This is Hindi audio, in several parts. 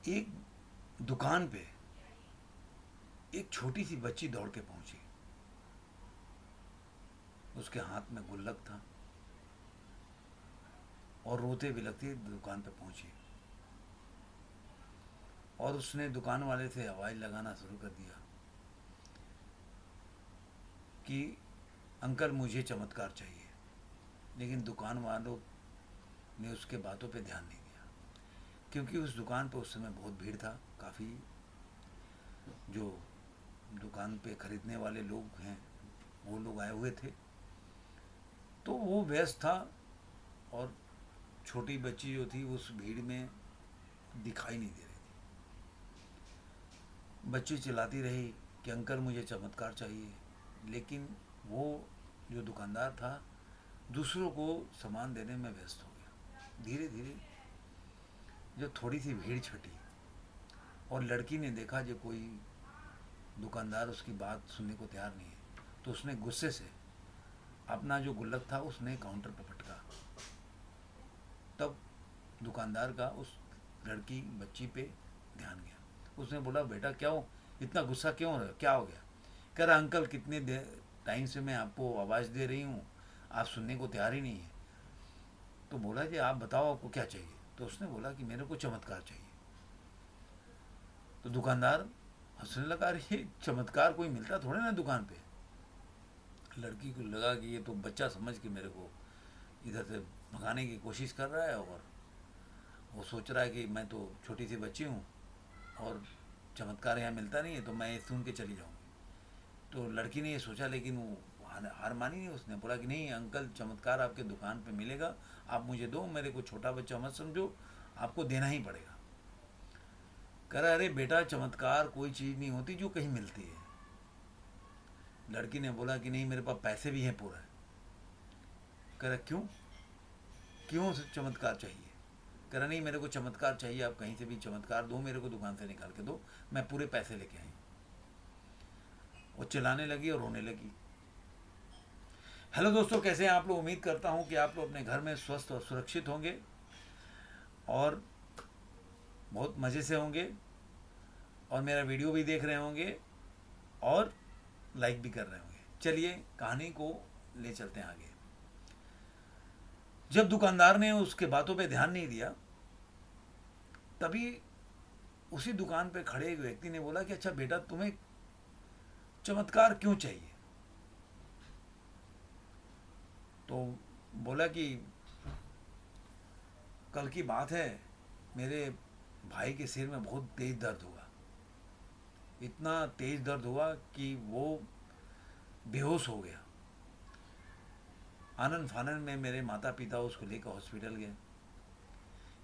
एक दुकान पे एक छोटी सी बच्ची दौड़ के पहुंची। उसके हाथ में गुल्लक था और रोते बिलखते दुकान पे पहुंची और उसने दुकान वाले से आवाज़ लगाना शुरू कर दिया कि अंकल मुझे चमत्कार चाहिए। लेकिन दुकान वालों ने उसके बातों पे ध्यान नहीं दिया, क्योंकि उस दुकान पे उस समय बहुत भीड़ था। काफ़ी जो दुकान पे खरीदने वाले लोग हैं वो लोग आए हुए थे, तो वो व्यस्त था और छोटी बच्ची जो थी उस भीड़ में दिखाई नहीं दे रही थी। बच्ची चिल्लाती रही कि अंकल मुझे चमत्कार चाहिए, लेकिन वो जो दुकानदार था दूसरों को सामान देने में व्यस्त हो गया। धीरे धीरे जब थोड़ी सी भीड़ छटी और लड़की ने देखा जो कोई दुकानदार उसकी बात सुनने को तैयार नहीं है, तो उसने गुस्से से अपना जो गुल्लक था उसने काउंटर पर पटका। तब दुकानदार का उस लड़की बच्ची पे ध्यान गया। उसने बोला, बेटा क्या हो, इतना गुस्सा क्यों हो रहे हो, क्या हो गया? कह रहा, अंकल कितने टाइम से मैं आपको आवाज़ दे रही हूँ, आप सुनने को तैयार ही नहीं है। तो बोला जी आप बताओ आपको क्या चाहिए। तो उसने बोला कि मेरे को चमत्कार चाहिए। तो दुकानदार हंसने लगा, अरे चमत्कार कोई मिलता थोड़े ना दुकान पे। लड़की को लगा कि ये तो बच्चा समझ के मेरे को इधर से भगाने की कोशिश कर रहा है और वो सोच रहा है कि मैं तो छोटी सी बच्ची हूँ और चमत्कार यहाँ मिलता नहीं है तो मैं ये सुन के चली जाऊँगी। तो लड़की ने ये सोचा, लेकिन वो हार मानी नहीं। उसने बोला कि नहीं अंकल, चमत्कार आपके दुकान पे मिलेगा, आप मुझे दो, मेरे को छोटा बच्चा मत समझो, आपको देना ही पड़ेगा। कह रहा, अरे बेटा चमत्कार कोई चीज़ नहीं होती जो कहीं मिलती है। लड़की ने बोला कि नहीं मेरे पास पैसे भी हैं पूरा। कह रहा क्यों, क्यों चमत्कार चाहिए? कह रहा नहीं मेरे को चमत्कार चाहिए, आप कहीं से भी चमत्कार दो, मेरे को दुकान से निकाल के दो, मैं पूरे पैसे लेके आई। वो चिल्लाने लगी और रोने लगी। हेलो दोस्तों, कैसे हैं आप लोग? उम्मीद करता हूं कि आप लोग अपने घर में स्वस्थ और सुरक्षित होंगे और बहुत मज़े से होंगे और मेरा वीडियो भी देख रहे होंगे और लाइक भी कर रहे होंगे। चलिए कहानी को ले चलते हैं आगे। जब दुकानदार ने उसके बातों पे ध्यान नहीं दिया, तभी उसी दुकान पे खड़े एक व्यक्ति ने बोला कि अच्छा बेटा तुम्हें चमत्कार क्यों चाहिए? तो बोला कि कल की बात है, मेरे भाई के सिर में बहुत तेज दर्द हुआ। इतना तेज दर्द हुआ कि वो बेहोश हो गया। आनन फानन में मेरे माता पिता उसको लेकर हॉस्पिटल गए,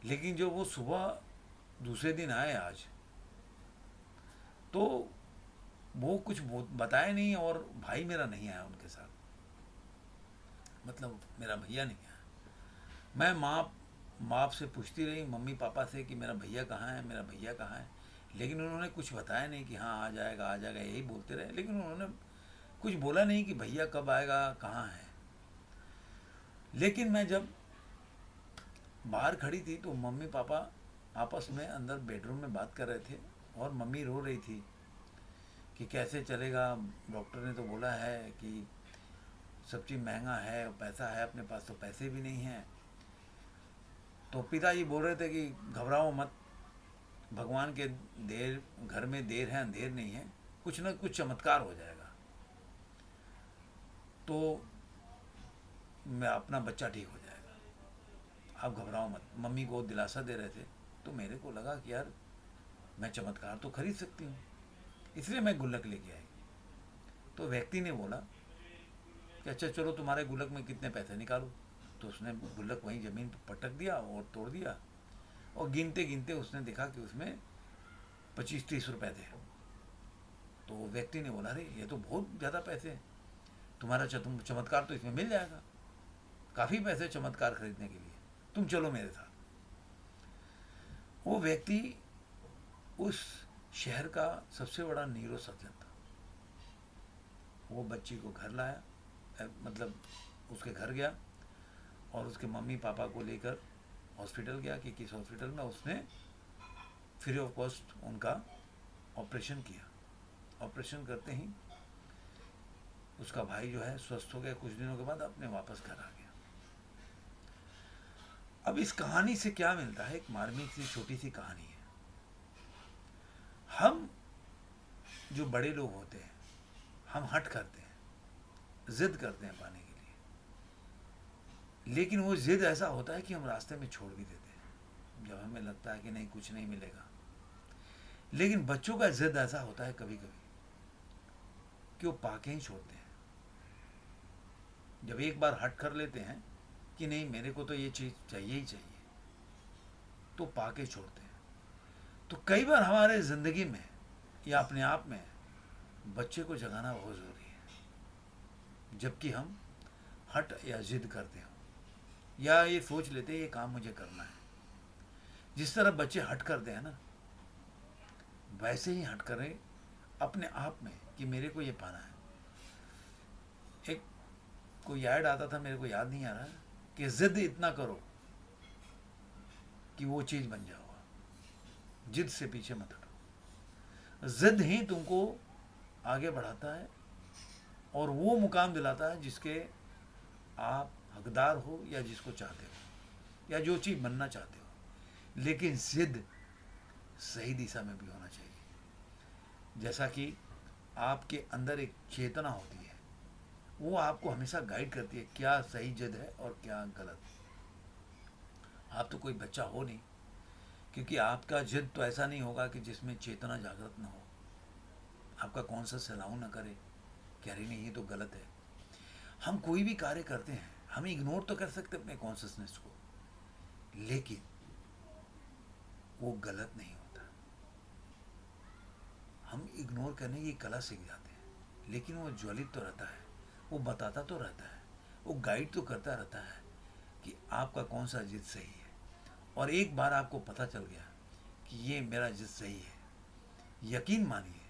लेकिन जो वो सुबह दूसरे दिन आए आज, तो वो कुछ बताया नहीं और भाई मेरा नहीं आया उनके साथ, मतलब मेरा भैया नहीं आया। मैं माँ से पूछती रही, मम्मी पापा से, कि मेरा भैया कहाँ है, मेरा भैया कहाँ है, लेकिन उन्होंने कुछ बताया नहीं कि हाँ आ जाएगा, यही बोलते रहे, लेकिन उन्होंने कुछ बोला नहीं कि भैया कब आएगा, कहाँ है। लेकिन मैं जब बाहर खड़ी थी तो मम्मी पापा आपस में अंदर बेडरूम में बात कर रहे थे और मम्मी रो रही थी कि कैसे चलेगा, डॉक्टर ने तो बोला है कि सब चीज़ महंगा है, पैसा है अपने पास तो पैसे भी नहीं हैं। तो पिताजी बोल रहे थे कि घबराओ मत, भगवान के देर घर में देर है अंधेर नहीं है, कुछ ना कुछ चमत्कार हो जाएगा, तो मैं अपना बच्चा ठीक हो जाएगा, आप घबराओ मत। मम्मी को दिलासा दे रहे थे। तो मेरे को लगा कि यार मैं चमत्कार तो खरीद सकती हूँ, इसलिए मैं गुल्लक लेके आई। तो व्यक्ति ने बोला कि अच्छा चलो तुम्हारे गुल्लक में कितने पैसे निकालो। तो उसने गुल्लक वहीं ज़मीन पर पटक दिया और तोड़ दिया और गिनते गिनते उसने देखा कि उसमें 25-30 रुपए थे। तो व्यक्ति ने बोला, अरे ये तो बहुत ज़्यादा पैसे हैं, तुम्हारा चमत्कार तो इसमें मिल जाएगा, काफ़ी पैसे चमत्कार खरीदने के लिए, तुम चलो मेरे साथ। वो व्यक्ति उस शहर का सबसे बड़ा नीरो सर्जन था। वो बच्ची को घर लाया, मतलब उसके घर गया और उसके मम्मी पापा को लेकर हॉस्पिटल गया कि किस हॉस्पिटल में उसने फ्री ऑफ कॉस्ट उनका ऑपरेशन किया। ऑपरेशन करते ही उसका भाई जो है स्वस्थ हो गया, कुछ दिनों के बाद अपने वापस घर आ गया। अब इस कहानी से क्या मिलता है, एक मार्मिक सी छोटी सी कहानी है। हम जो बड़े लोग होते हैं, हम हट करते हैं, जिद करते हैं पाने के लिए, लेकिन वो जिद ऐसा होता है कि हम रास्ते में छोड़ भी देते हैं जब हमें लगता है कि नहीं, कुछ नहीं मिलेगा। लेकिन बच्चों का जिद ऐसा होता है कभी कभी कि वो पाके ही छोड़ते हैं। जब एक बार हट कर लेते हैं कि नहीं, मेरे को तो ये चीज़ चाहिए ही चाहिए, तो पाके छोड़ते हैं। तो कई बार हमारे ज़िंदगी में या अपने आप में बच्चे को जगाना बहुत ज़रूरी है। जबकि हम हट या जिद करते हो या ये सोच लेते हैं ये काम मुझे करना है। जिस तरह बच्चे हट करते हैं ना, वैसे ही हट करें अपने आप में कि मेरे को ये पाना है। एक कोई ऐड आता था, मेरे को याद नहीं आ रहा, कि जिद इतना करो कि वो चीज़ बन जाओ। जिद से पीछे मत हटो। जिद ही तुमको आगे बढ़ाता है और वो मुकाम दिलाता है जिसके आप हकदार हो या जिसको चाहते हो या जो चीज़ बनना चाहते हो। लेकिन जिद सही दिशा में भी होना चाहिए। जैसा कि आपके अंदर एक चेतना होती है, वो आपको हमेशा गाइड करती है क्या सही जिद है और क्या गलत। आप तो कोई बच्चा हो नहीं, क्योंकि आपका जिद तो ऐसा नहीं होगा कि जिसमें चेतना जागृत ना हो। आपका कौन सा सलाह ना करे कि अरे नहीं ये तो गलत है। हम कोई भी कार्य करते हैं, हम इग्नोर तो कर सकते अपने कॉन्शियसनेस को, लेकिन वो गलत नहीं होता। हम इग्नोर करने की कला सीख जाते हैं, लेकिन वो ज्वलित तो रहता है, वो बताता तो रहता है, वो गाइड तो करता रहता है कि आपका कौन सा जिद सही है। और एक बार आपको पता चल गया कि ये मेरा जिद सही है, यकीन मानिए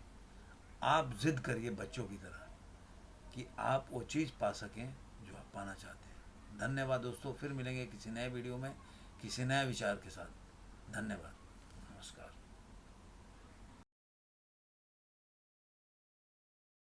आप जिद करिए बच्चों की तरह कि आप वो चीज़ पा सकें जो आप पाना चाहते हैं। धन्यवाद दोस्तों, फिर मिलेंगे किसी नए वीडियो में किसी नए विचार के साथ। धन्यवाद, नमस्कार।